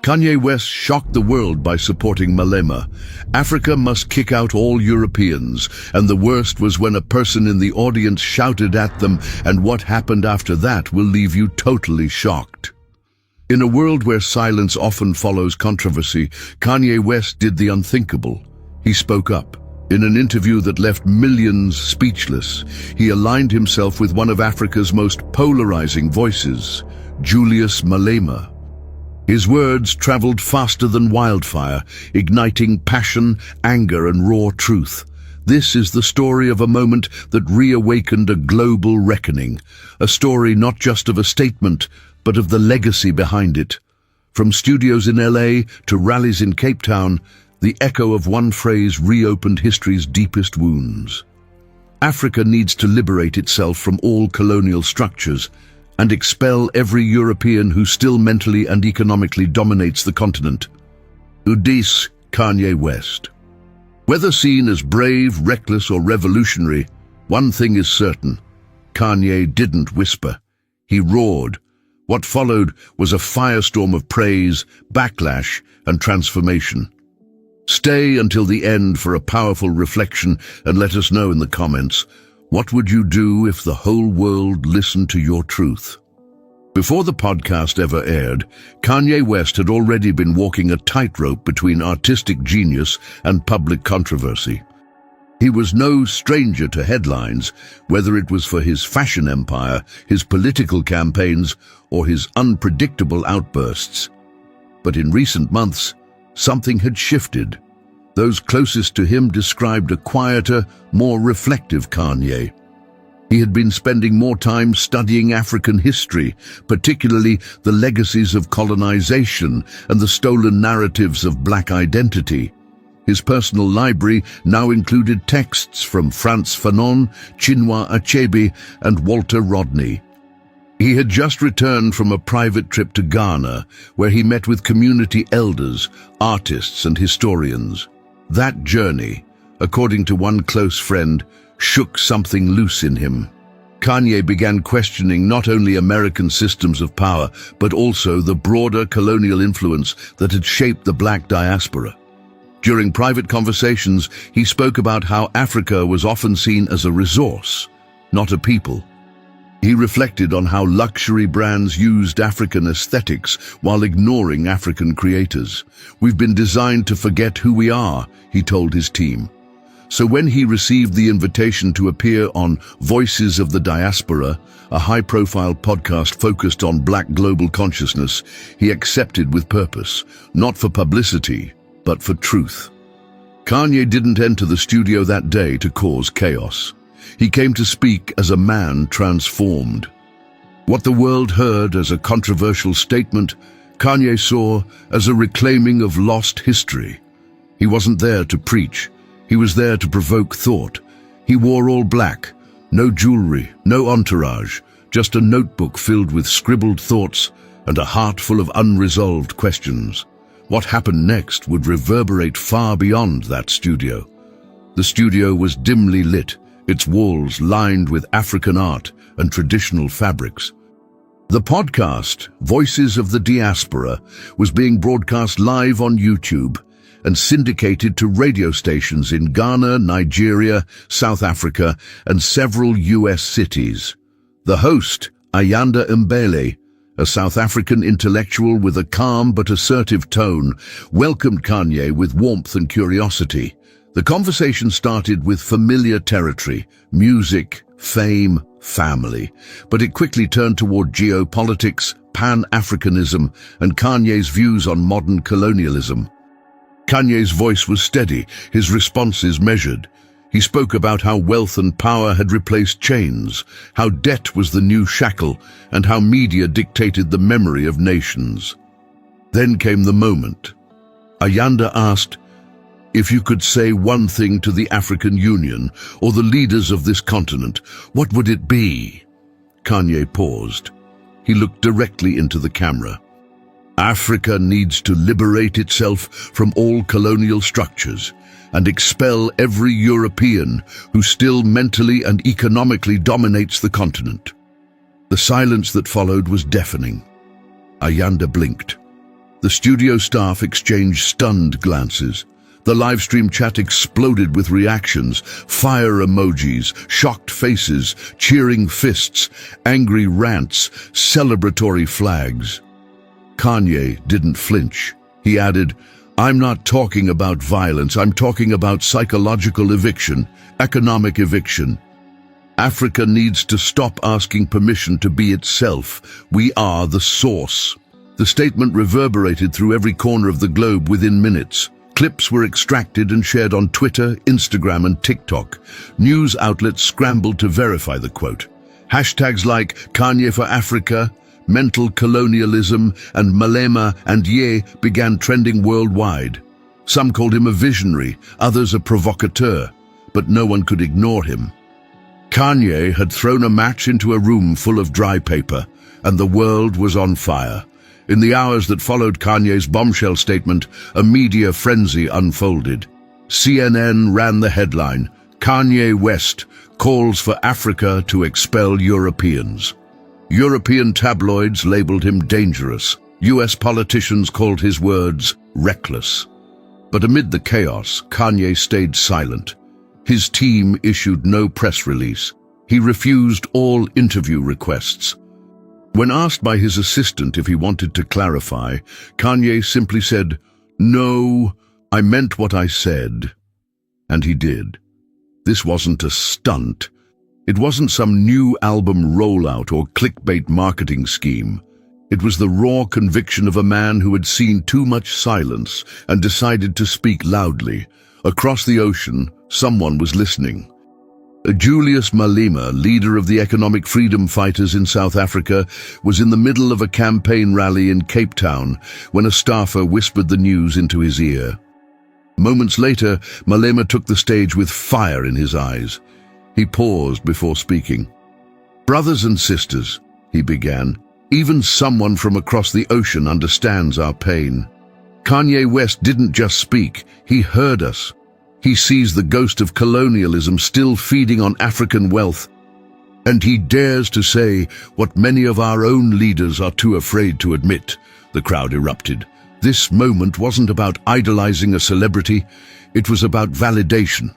Kanye West shocked the world by supporting malema. Africa must kick out all Europeans, and the worst was when a person in the audience shouted at them, and what happened after that will leave you totally shocked. In a world where silence often follows controversy, Kanye West did the unthinkable. He spoke up. In an interview that left millions speechless, he aligned himself with one of Africa's most polarizing voices, Julius Malema. His words traveled faster than wildfire, igniting passion, anger, and raw truth. This is the story of a moment that reawakened a global reckoning, a story not just of a statement, but of the legacy behind it. From studios in LA to rallies in Cape Town, the echo of one phrase reopened history's deepest wounds. Africa needs to liberate itself from all colonial structures and expel every European who still mentally and economically dominates the continent. Udis Kanye West. Whether seen as brave, reckless, or revolutionary, one thing is certain: Kanye didn't whisper. He roared. What followed was a firestorm of praise, backlash, and transformation. Stay until the end for a powerful reflection and let us know in the comments, what would you do if the whole world listened to your truth? Before the podcast ever aired, Kanye West had already been walking a tightrope between artistic genius and public controversy. He was no stranger to headlines, whether it was for his fashion empire, his political campaigns, or his unpredictable outbursts. But in recent months, something had shifted. Those closest to him described a quieter, more reflective Kanye. He had been spending more time studying African history, particularly the legacies of colonization and the stolen narratives of black identity. His personal library now included texts from Frantz Fanon, Chinua Achebe, and Walter Rodney. He had just returned from a private trip to Ghana, where he met with community elders, artists, and historians. That journey, according to one close friend, shook something loose in him. Kanye began questioning not only American systems of power, but also the broader colonial influence that had shaped the black diaspora. During private conversations, he spoke about how Africa was often seen as a resource, not a people. He reflected on how luxury brands used African aesthetics while ignoring African creators. "We've been designed to forget who we are," he told his team. So when he received the invitation to appear on Voices of the Diaspora, a high-profile podcast focused on black global consciousness, he accepted with purpose, not for publicity, but for truth. Kanye didn't enter the studio that day to cause chaos. He came to speak as a man transformed. What the world heard as a controversial statement, Kanye saw as a reclaiming of lost history. He wasn't there to preach. He was there to provoke thought. He wore all black, no jewelry, no entourage, just a notebook filled with scribbled thoughts and a heart full of unresolved questions. What happened next would reverberate far beyond that studio. The studio was dimly lit, its walls lined with African art and traditional fabrics. The podcast, Voices of the Diaspora, was being broadcast live on YouTube and syndicated to radio stations in Ghana, Nigeria, South Africa, and several US cities. The host, Ayanda Mbele, a South African intellectual with a calm but assertive tone, welcomed Kanye with warmth and curiosity. The conversation started with familiar territory, music, fame, family, but it quickly turned toward geopolitics, Pan-Africanism, and Kanye's views on modern colonialism. Kanye's voice was steady, his responses measured. He spoke about how wealth and power had replaced chains, how debt was the new shackle, and how media dictated the memory of nations. Then came the moment. Ayanda asked, "If you could say one thing to the African Union or the leaders of this continent, what would it be?" Kanye paused. He looked directly into the camera. "Africa needs to liberate itself from all colonial structures and expel every European who still mentally and economically dominates the continent." The silence that followed was deafening. Ayanda blinked. The studio staff exchanged stunned glances. The livestream chat exploded with reactions, fire emojis, shocked faces, cheering fists, angry rants, celebratory flags. Kanye didn't flinch. He added, "I'm not talking about violence, I'm talking about psychological eviction, economic eviction. Africa needs to stop asking permission to be itself. We are the source." The statement reverberated through every corner of the globe within minutes. Clips were extracted and shared on Twitter, Instagram, and TikTok. News outlets scrambled to verify the quote. Hashtags like Kanye for Africa, mental colonialism, and malema and ye began trending worldwide. Some called him a visionary, others a provocateur, but no one could ignore him. Kanye had thrown a match into a room full of dry paper, and the world was on fire. In the hours that followed Kanye's bombshell statement, a media frenzy unfolded. CNN ran the headline, "Kanye West calls for Africa to expel Europeans." European tabloids labeled him dangerous. US politicians called his words reckless. But amid the chaos, Kanye stayed silent. His team issued no press release. He refused all interview requests. When asked by his assistant if he wanted to clarify, Kanye simply said, "No, I meant what I said." And he did. This wasn't a stunt. It wasn't some new album rollout or clickbait marketing scheme. It was the raw conviction of a man who had seen too much silence and decided to speak loudly. Across the ocean, someone was listening. Julius Malema, leader of the economic freedom fighters in South Africa, was in the middle of a campaign rally in Cape Town when a staffer whispered the news into his ear. Moments later, Malema took the stage with fire in his eyes. He paused before speaking. "Brothers and sisters," he began, "even someone from across the ocean understands our pain. Kanye West didn't just speak, he heard us. He sees the ghost of colonialism still feeding on African wealth, and he dares to say what many of our own leaders are too afraid to admit." The crowd erupted. This moment wasn't about idolizing a celebrity, it was about validation.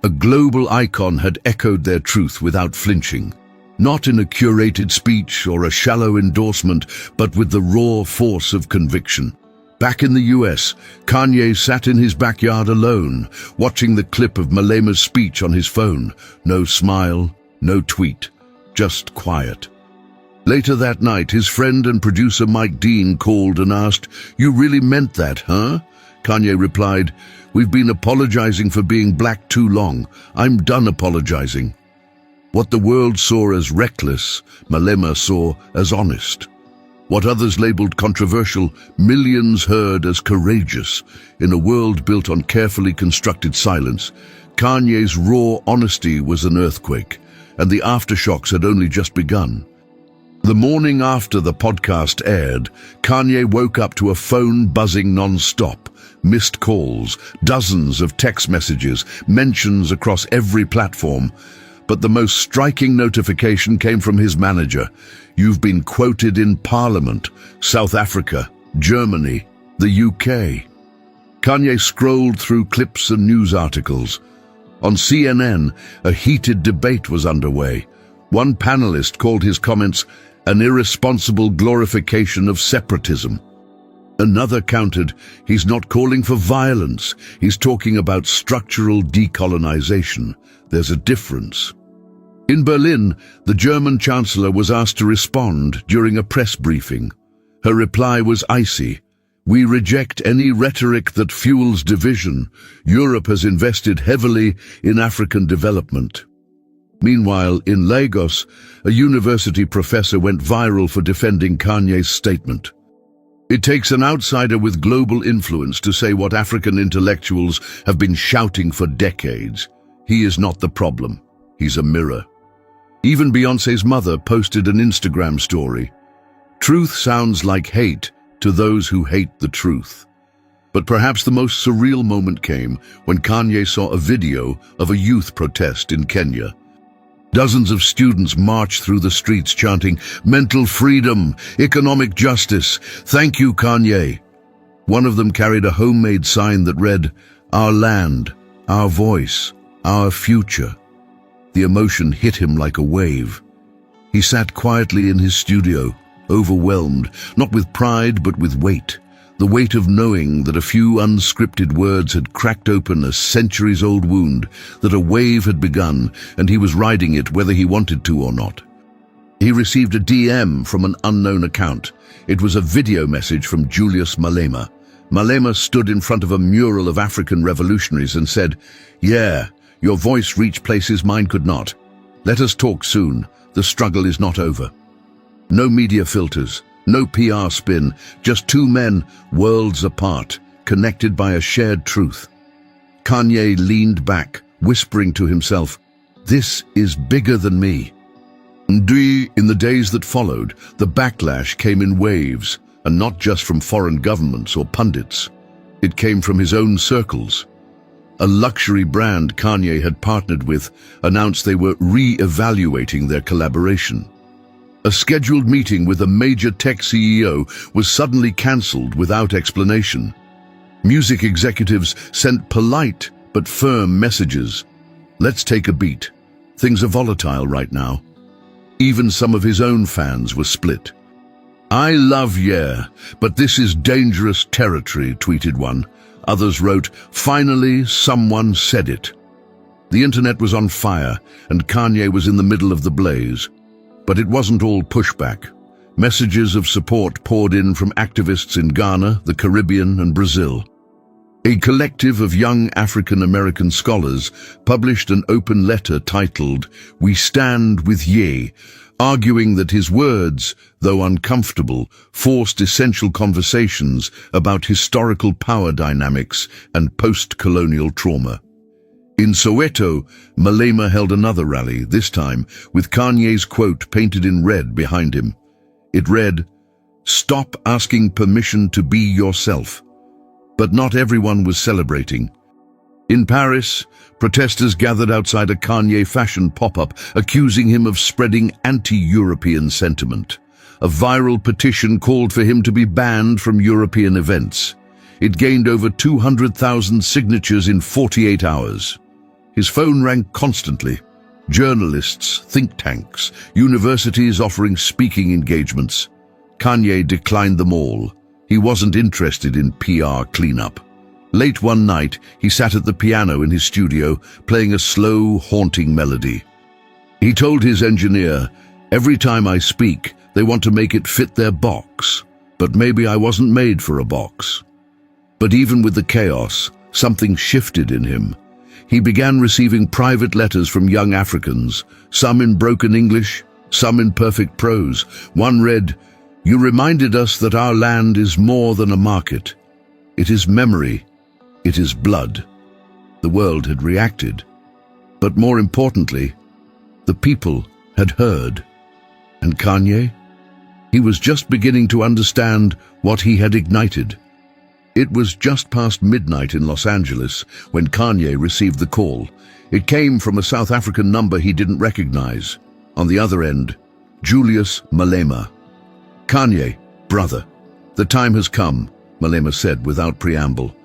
A global icon had echoed their truth without flinching. Not in a curated speech or a shallow endorsement, but with the raw force of conviction. Back in the US, Kanye sat in his backyard alone, watching the clip of Malema's speech on his phone. No smile, no tweet, just quiet. Later that night, his friend and producer Mike Dean called and asked, "You really meant that, huh?" Kanye replied, "We've been apologizing for being black too long. I'm done apologizing." What the world saw as reckless, Malema saw as honest. What others labeled controversial, millions heard as courageous. In a world built on carefully constructed silence, Kanye's raw honesty was an earthquake, and the aftershocks had only just begun. The morning after the podcast aired, Kanye woke up to a phone buzzing non-stop, missed calls, dozens of text messages, mentions across every platform. But the most striking notification came from his manager. "You've been quoted in Parliament, South Africa, Germany, the UK." Kanye scrolled through clips and news articles. On CNN, a heated debate was underway. One panelist called his comments an irresponsible glorification of separatism. Another countered, "He's not calling for violence, he's talking about structural decolonization. There's a difference." In Berlin, the German Chancellor was asked to respond during a press briefing. Her reply was icy. "We reject any rhetoric that fuels division. Europe has invested heavily in African development." Meanwhile, in Lagos, a university professor went viral for defending Kanye's statement. "It takes an outsider with global influence to say what African intellectuals have been shouting for decades. He is not the problem. He's a mirror." Even Beyoncé's mother posted an Instagram story. "Truth sounds like hate to those who hate the truth." But perhaps the most surreal moment came when Kanye saw a video of a youth protest in Kenya. Dozens of students marched through the streets chanting, "Mental freedom, economic justice, thank you, Kanye." One of them carried a homemade sign that read, "Our land, our voice, our future." The emotion hit him like a wave. He sat quietly in his studio, overwhelmed, not with pride but with weight. The weight of knowing that a few unscripted words had cracked open a centuries-old wound, that a wave had begun, and he was riding it whether he wanted to or not. He received a DM from an unknown account. It was a video message from Julius Malema. Malema stood in front of a mural of African revolutionaries and said, "Yeah, your voice reached places mine could not. Let us talk soon. The struggle is not over." No media filters, no PR spin, just two men, worlds apart, connected by a shared truth. Kanye leaned back, whispering to himself, "This is bigger than me." In the days that followed, the backlash came in waves, and not just from foreign governments or pundits. It came from his own circles. A luxury brand Kanye had partnered with announced they were re-evaluating their collaboration. A scheduled meeting with a major tech CEO was suddenly cancelled without explanation. Music executives sent polite but firm messages. "Let's take a beat. Things are volatile right now." Even some of his own fans were split. "I love Yeah, but this is dangerous territory," tweeted one. Others wrote, "Finally, someone said it." The internet was on fire, and Kanye was in the middle of the blaze. But it wasn't all pushback. Messages of support poured in from activists in Ghana, the Caribbean, and Brazil. A collective of young African-American scholars published an open letter titled, "We Stand with Ye," arguing that his words, though uncomfortable, forced essential conversations about historical power dynamics and post-colonial trauma. In Soweto, Malema held another rally, this time with Kanye's quote painted in red behind him. It read, "Stop asking permission to be yourself." But not everyone was celebrating. In Paris, protesters gathered outside a Kanye fashion pop-up, accusing him of spreading anti-European sentiment. A viral petition called for him to be banned from European events. It gained over 200,000 signatures in 48 hours. His phone rang constantly. Journalists, think tanks, universities offering speaking engagements. Kanye declined them all. He wasn't interested in PR cleanup. Late one night, he sat at the piano in his studio, playing a slow, haunting melody. He told his engineer, "Every time I speak, they want to make it fit their box. But maybe I wasn't made for a box." But even with the chaos, something shifted in him. He began receiving private letters from young Africans, some in broken English, some in perfect prose. One read, "You reminded us that our land is more than a market. It is memory. It is blood." The world had reacted. But more importantly, the people had heard. And Kanye? He was just beginning to understand what he had ignited. It was just past midnight in Los Angeles when Kanye received the call. It came from a South African number he didn't recognize. On the other end, Julius Malema. "Kanye, brother, the time has come," Malema said without preamble.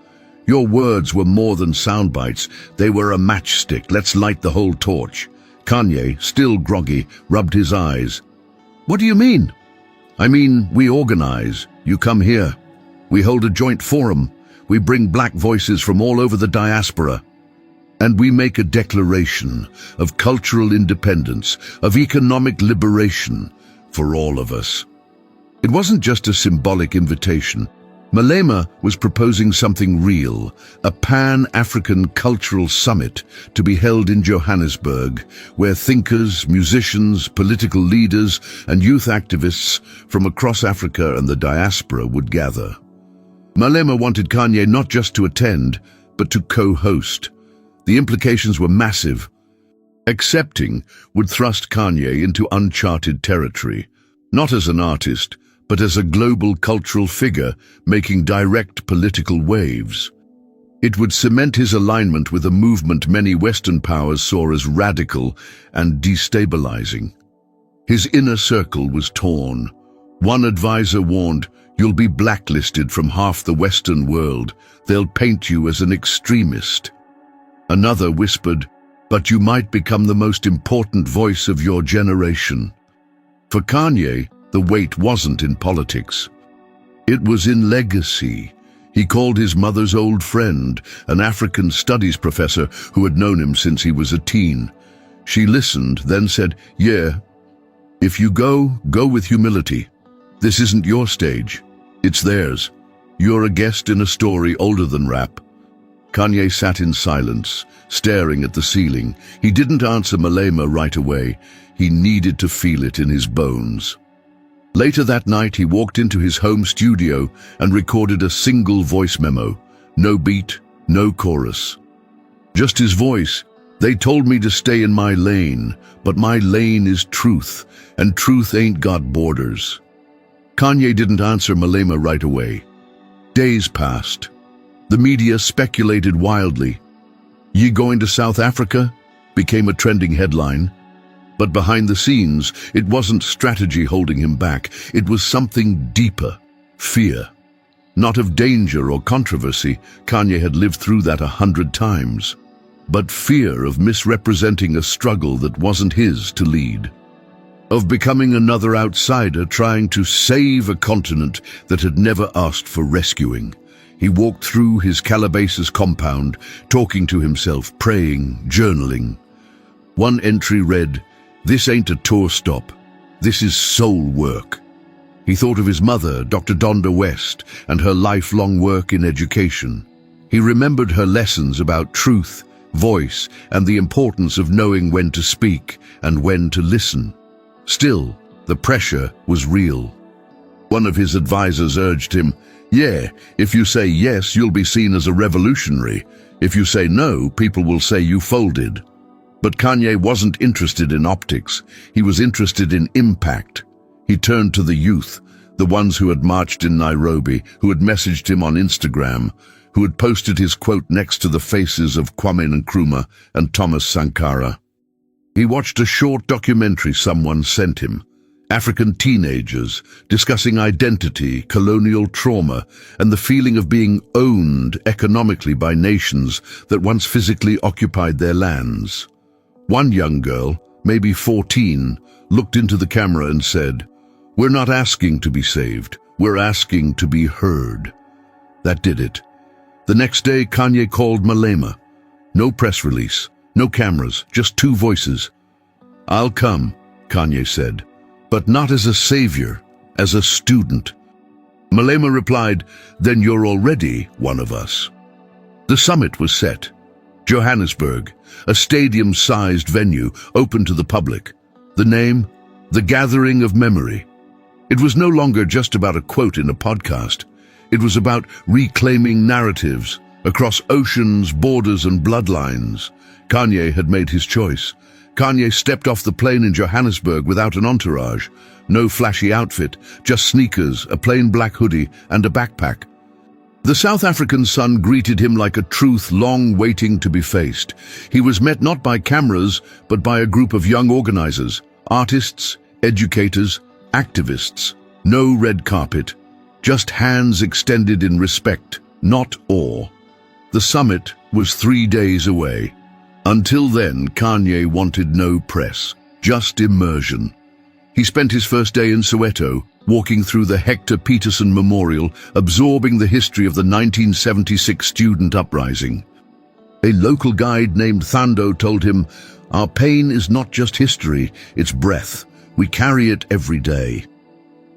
"Your words were more than sound bites. They were a matchstick. Let's light the whole torch." Kanye, still groggy, rubbed his eyes. "What do you mean?" "I mean, we organize. You come here. We hold a joint forum. We bring black voices from all over the diaspora. And we make a declaration of cultural independence, of economic liberation for all of us." It wasn't just a symbolic invitation. Malema was proposing something real, a Pan-African cultural summit to be held in Johannesburg, where thinkers, musicians, political leaders, and youth activists from across Africa and the diaspora would gather. Malema wanted Kanye not just to attend, but to co-host. The implications were massive. Accepting would thrust Kanye into uncharted territory, not as an artist, but as a global cultural figure making direct political waves. It would cement his alignment with a movement many Western powers saw as radical and destabilizing. His inner circle was torn. One advisor warned, You'll be blacklisted from half the Western world. They'll paint you as an extremist. Another whispered, but you might become the most important voice of your generation. For Kanye, the weight wasn't in politics. It was in legacy. He called his mother's old friend, an African studies professor who had known him since he was a teen. She listened, then said, "Yeah, if you go with humility. This isn't your stage. It's theirs. You're a guest in a story older than rap." Kanye sat in silence, staring at the ceiling. He didn't answer malema right away. He needed to feel it in his bones. Later that night, he walked into his home studio and recorded a single voice memo. No beat, no chorus. Just his voice. "They told me to stay in my lane, but my lane is truth, and truth ain't got borders." Kanye didn't answer malema right away. Days passed. The media speculated wildly. "Ye going to South Africa?" became a trending headline. But behind the scenes, it wasn't strategy holding him back. It was something deeper, fear. Not of danger or controversy, Kanye had lived through that 100 times. But fear of misrepresenting a struggle that wasn't his to lead. Of becoming another outsider trying to save a continent that had never asked for rescuing. He walked through his Calabasas compound, talking to himself, praying, journaling. One entry read, "This ain't a tour stop. This is soul work." He thought of his mother, Dr. Donda West, and her lifelong work in education. He remembered her lessons about truth, voice, and the importance of knowing when to speak and when to listen. Still, the pressure was real. One of his advisors urged him, "Yeah, if you say yes, you'll be seen as a revolutionary. If you say no, people will say you folded." But Kanye wasn't interested in optics. He was interested in impact. He turned to the youth, the ones who had marched in Nairobi, who had messaged him on Instagram, who had posted his quote next to the faces of Kwame Nkrumah and Thomas Sankara. He watched a short documentary someone sent him. African teenagers discussing identity, colonial trauma, and the feeling of being owned economically by nations that once physically occupied their lands. One young girl, maybe 14, looked into the camera and said, "We're not asking to be saved, we're asking to be heard." That did it. The next day, Kanye called malema. No press release, no cameras, just two voices. "I'll come," Kanye said, "but not as a savior, as a student." Malema replied, "Then you're already one of us." The summit was set. Johannesburg, a stadium-sized venue open to the public. The name, The Gathering of Memory. It was no longer just about a quote in a podcast. It was about reclaiming narratives across oceans, borders, and bloodlines. Kanye had made his choice. Kanye stepped off the plane in Johannesburg without an entourage. No flashy outfit, just sneakers, a plain black hoodie, and a backpack. The South African sun greeted him like a truth long waiting to be faced. He was met not by cameras, but by a group of young organizers, artists, educators, activists. No red carpet, just hands extended in respect, not awe. The summit was 3 days away. Until then, Kanye wanted no press, just immersion. He spent his first day in Soweto, walking through the Hector Peterson Memorial, absorbing the history of the 1976 student uprising. A local guide named Thando told him, "Our pain is not just history, it's breath. We carry it every day."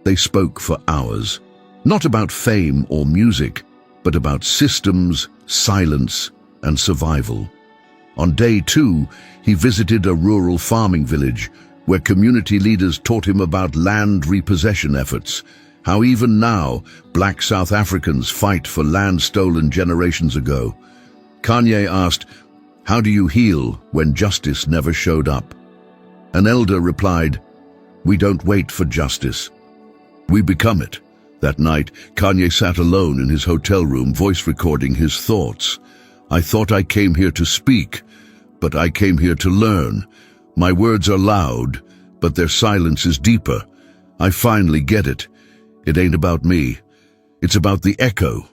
They spoke for hours, not about fame or music, but about systems, silence, and survival. On day 2, he visited a rural farming village where community leaders taught him about land repossession efforts, how even now black South Africans fight for land stolen generations ago. Kanye asked, "How do you heal when justice never showed up?" An elder replied, "We don't wait for justice. We become it." That night, Kanye sat alone in his hotel room, voice recording his thoughts. "I thought I came here to speak, but I came here to learn. My words are loud, but their silence is deeper. I finally get it. It ain't about me. It's about the echo.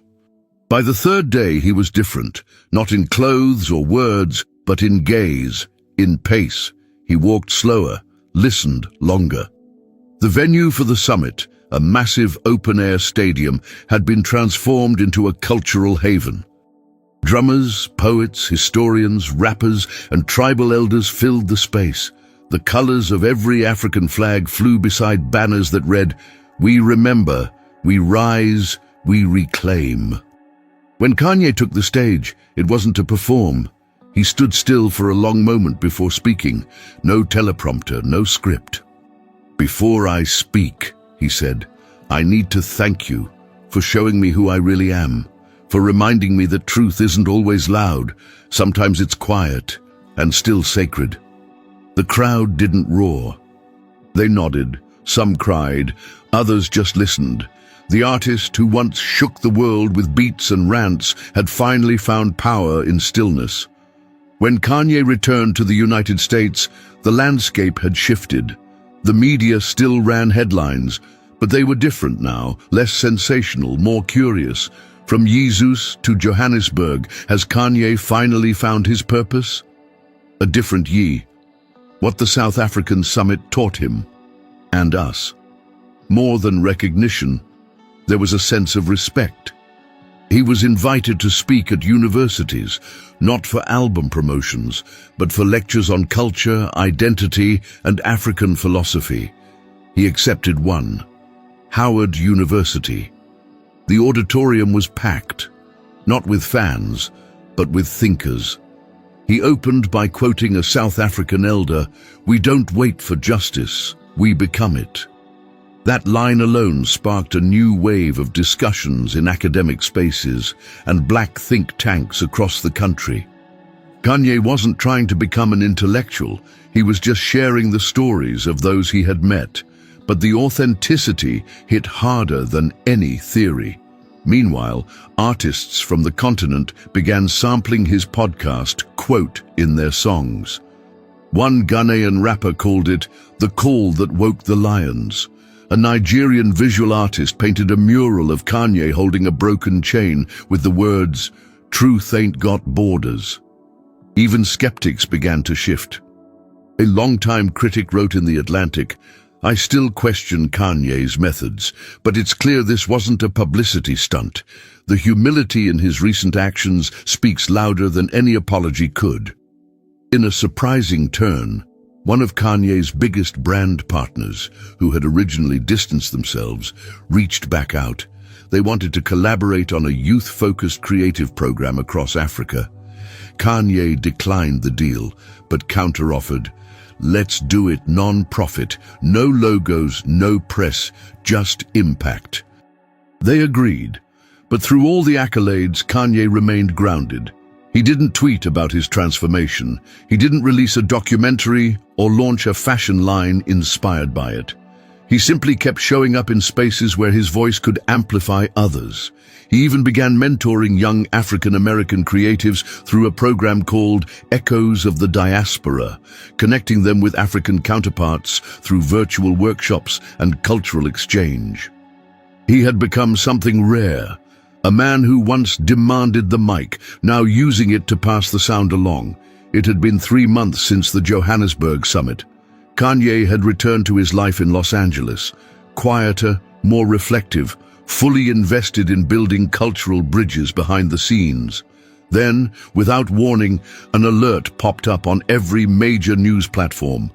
By the third day he was different, not in clothes or words, but in gaze, in pace. He walked slower, listened longer. The venue for the summit, a massive open-air stadium, had been transformed into a cultural haven. Drummers, poets, historians, rappers, and tribal elders filled the space. The colors of every African flag flew beside banners that read, "We remember, we rise, we reclaim." When Kanye took the stage, it wasn't to perform. He stood still for a long moment before speaking. No teleprompter, no script. "Before I speak," he said, "I need to thank you for showing me who I really am, for reminding me that truth isn't always loud. Sometimes it's quiet and still sacred." The crowd didn't roar. They nodded, some cried, others just listened. The artist who once shook the world with beats and rants had finally found power in stillness. When Kanye returned to the United States, the landscape had shifted. The media still ran headlines, but they were different now, less sensational, more curious. From Jesus to Johannesburg, has Kanye finally found his purpose? A different Ye. What the South African summit taught him, and us. More than recognition, there was a sense of respect. He was invited to speak at universities, not for album promotions, but for lectures on culture, identity, and African philosophy. He accepted one, Howard University. The auditorium was packed, not with fans, but with thinkers. He opened by quoting a South African elder, "We don't wait for justice, we become it." That line alone sparked a new wave of discussions in academic spaces and black think tanks across the country. Kanye wasn't trying to become an intellectual, he was just sharing the stories of those he had met, but the authenticity hit harder than any theory. Meanwhile, artists from the continent began sampling his podcast, quote, in their songs. One Ghanaian rapper called it "the call that woke the lions." A Nigerian visual artist painted a mural of Kanye holding a broken chain with the words, "Truth ain't got borders." Even skeptics began to shift. A longtime critic wrote in The Atlantic, "I still question Kanye's methods, but it's clear this wasn't a publicity stunt. The humility in his recent actions speaks louder than any apology could." In a surprising turn, one of Kanye's biggest brand partners, who had originally distanced themselves, reached back out. They wanted to collaborate on a youth-focused creative program across Africa. Kanye declined the deal, but counter-offered, "Let's do it non-profit, no logos, no press, just impact." They agreed, but through all the accolades, Kanye remained grounded. He didn't tweet about his transformation. He didn't release a documentary or launch a fashion line inspired by it. He simply kept showing up in spaces where his voice could amplify others. He even began mentoring young African-American creatives through a program called Echoes of the Diaspora, connecting them with African counterparts through virtual workshops and cultural exchange. He had become something rare. A man who once demanded the mic, now using it to pass the sound along. It had been 3 months since the Johannesburg summit. Kanye had returned to his life in Los Angeles, quieter, more reflective, fully invested in building cultural bridges behind the scenes. Then, without warning, an alert popped up on every major news platform.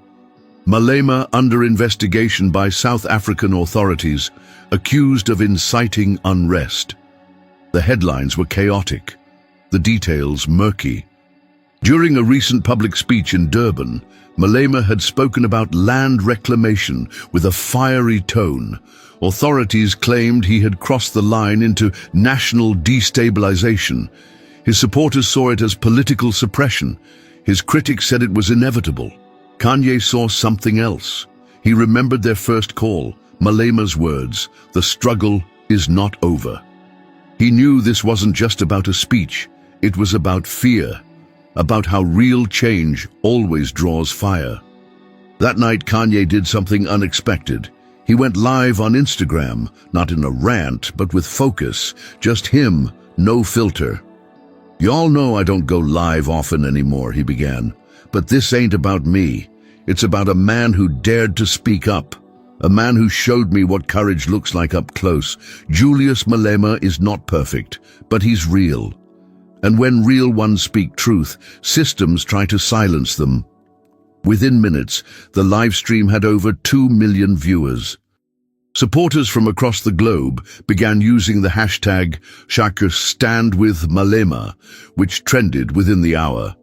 Malema under investigation by South African authorities, accused of inciting unrest. The headlines were chaotic, the details murky. During a recent public speech in Durban, Malema had spoken about land reclamation with a fiery tone. Authorities claimed he had crossed the line into national destabilization. His supporters saw it as political suppression. His critics said it was inevitable. Kanye saw something else. He remembered their first call, Malema's words, "The struggle is not over." He knew this wasn't just about a speech, it was about fear, about how real change always draws fire. That night, Kanye did something unexpected. He went live on Instagram, not in a rant, but with focus. Just him, no filter. "Y'all know I don't go live often anymore," he began. "But this ain't about me. It's about a man who dared to speak up. A man who showed me what courage looks like up close. Julius Malema is not perfect, but he's real. And when real ones speak truth, systems try to silence them." Within minutes, the live stream had over 2 million viewers. Supporters from across the globe began using the hashtag #StandWithMalema, which trended within the hour.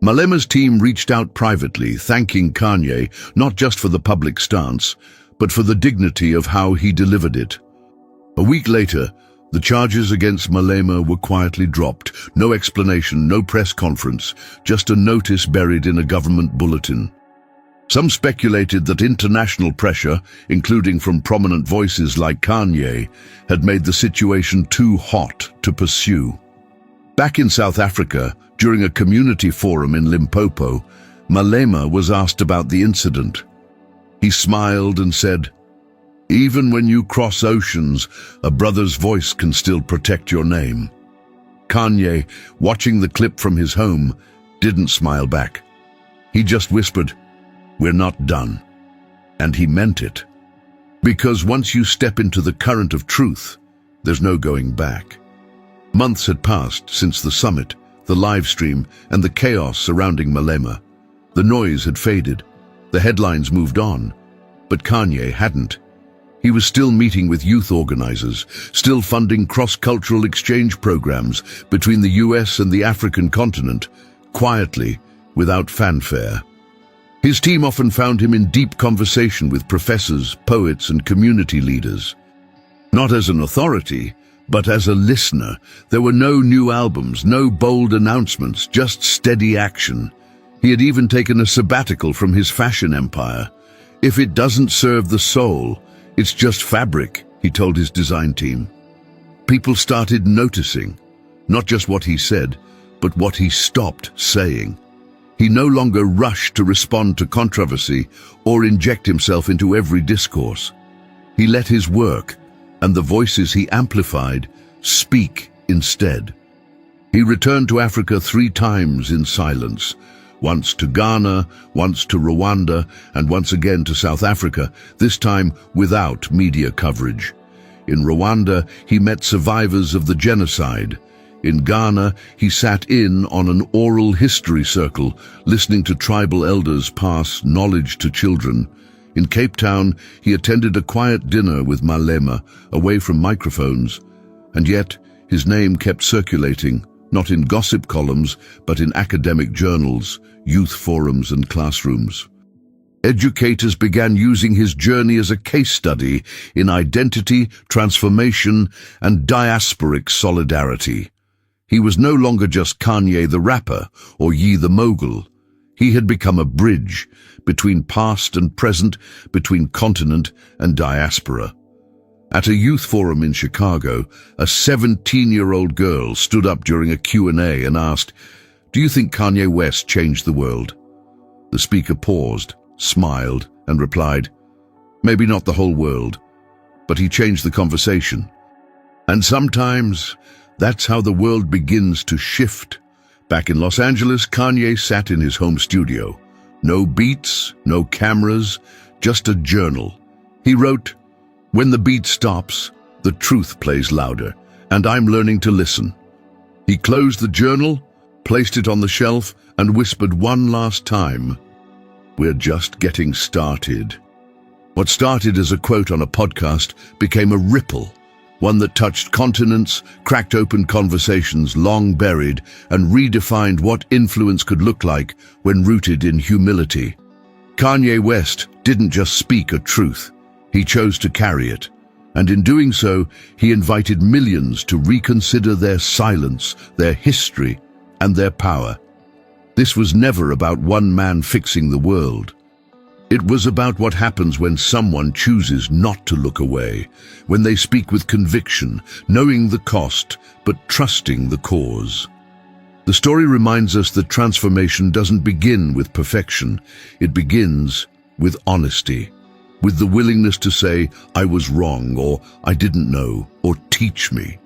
Malema's team reached out privately, thanking Kanye not just for the public stance, but for the dignity of how he delivered it. A week later, the charges against Malema were quietly dropped. No explanation, no press conference, just a notice buried in a government bulletin. Some speculated that international pressure, including from prominent voices like Kanye, had made the situation too hot to pursue. Back in South Africa, during a community forum in Limpopo, Malema was asked about the incident. He smiled and said, "Even when you cross oceans, a brother's voice can still protect your name." Kanye, watching the clip from his home, didn't smile back. He just whispered, "We're not done." And he meant it. Because once you step into the current of truth, there's no going back. Months had passed since the summit, the live stream, and the chaos surrounding Malema. The noise had faded. The headlines moved on. But Kanye hadn't. He was still meeting with youth organizers, still funding cross-cultural exchange programs between the US and the African continent, quietly, without fanfare. His team often found him in deep conversation with professors, poets, and community leaders. Not as an authority, but as a listener. There were no new albums, no bold announcements, just steady action. He had even taken a sabbatical from his fashion empire. "If it doesn't serve the soul, it's just fabric," he told his design team. People started noticing, not just what he said, but what he stopped saying. He no longer rushed to respond to controversy or inject himself into every discourse. He let his work, and the voices he amplified, speak instead. He returned to Africa 3 times in silence, once to Ghana, once to Rwanda, and once again to South Africa, this time without media coverage. In Rwanda, he met survivors of the genocide. In Ghana, he sat in on an oral history circle, listening to tribal elders pass knowledge to children. In Cape Town, he attended a quiet dinner with Malema, away from microphones. And yet, his name kept circulating, not in gossip columns, but in academic journals, youth forums, and classrooms. Educators began using his journey as a case study in identity, transformation, and diasporic solidarity. He was no longer just Kanye the rapper or Ye the mogul. He had become a bridge between past and present, between continent and diaspora. At a youth forum in Chicago, a 17-year-old girl stood up during a Q&A and asked, "Do you think Kanye West changed the world?" The speaker paused, smiled, and replied, "Maybe not the whole world, but he changed the conversation." And sometimes, that's how the world begins to shift. Back in Los Angeles, Kanye sat in his home studio. No beats, no cameras, just a journal. He wrote, "When the beat stops, the truth plays louder, and I'm learning to listen." He closed the journal, placed it on the shelf, and whispered one last time, "We're just getting started." What started as a quote on a podcast became a ripple, one that touched continents, cracked open conversations long buried, and redefined what influence could look like when rooted in humility. Kanye West didn't just speak a truth, he chose to carry it. And in doing so, he invited millions to reconsider their silence, their history, and their power. This was never about one man fixing the world. It was about what happens when someone chooses not to look away, when they speak with conviction, knowing the cost, but trusting the cause. The story reminds us that transformation doesn't begin with perfection. It begins with honesty. with the willingness to say, I was wrong, or I didn't know, or teach me.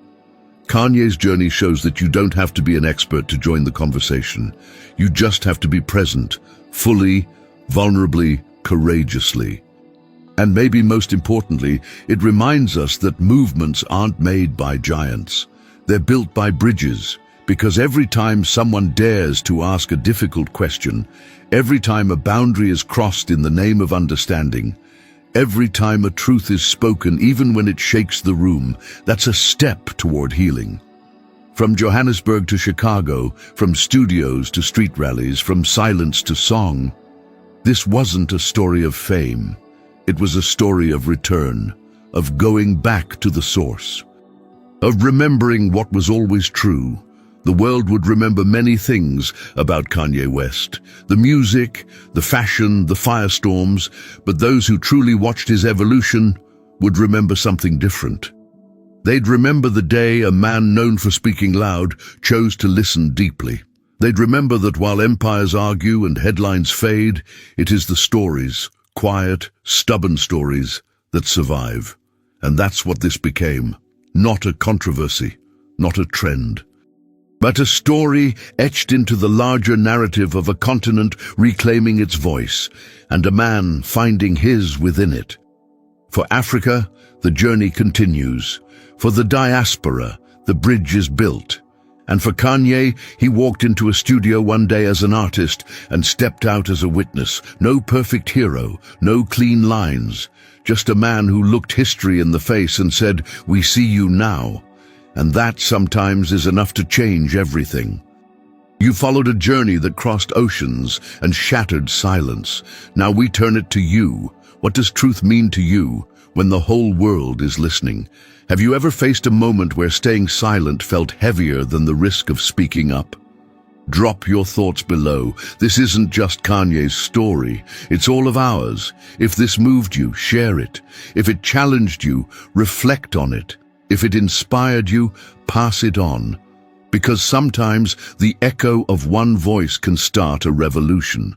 Kanye's journey shows that you don't have to be an expert to join the conversation. You just have to be present, fully, vulnerably, courageously. And maybe most importantly, it reminds us that movements aren't made by giants. They're built by bridges, because every time someone dares to ask a difficult question, every time a boundary is crossed in the name of understanding, every time a truth is spoken, even when it shakes the room, that's a step toward healing. From Johannesburg to Chicago, from studios to street rallies, from silence to song, this wasn't a story of fame. It was a story of return, of going back to the source, of remembering what was always true. The world would remember many things about Kanye West, the music, the fashion, the firestorms, but those who truly watched his evolution would remember something different. They'd remember the day a man known for speaking loud chose to listen deeply. They'd remember that while empires argue and headlines fade, it is the stories, quiet, stubborn stories, that survive. And that's what this became. Not a controversy, not a trend, but a story etched into the larger narrative of a continent reclaiming its voice, and a man finding his within it. For Africa, the journey continues. For the diaspora, the bridge is built. And for Kanye, he walked into a studio one day as an artist and stepped out as a witness. No perfect hero, no clean lines, just a man who looked history in the face and said, "We see you now." And that sometimes is enough to change everything. You followed a journey that crossed oceans and shattered silence. Now we turn it to you. What does truth mean to you when the whole world is listening? Have you ever faced a moment where staying silent felt heavier than the risk of speaking up? Drop your thoughts below. This isn't just Kanye's story. It's all of ours. If this moved you, share it. If it challenged you, reflect on it. If it inspired you, pass it on. Because sometimes the echo of one voice can start a revolution.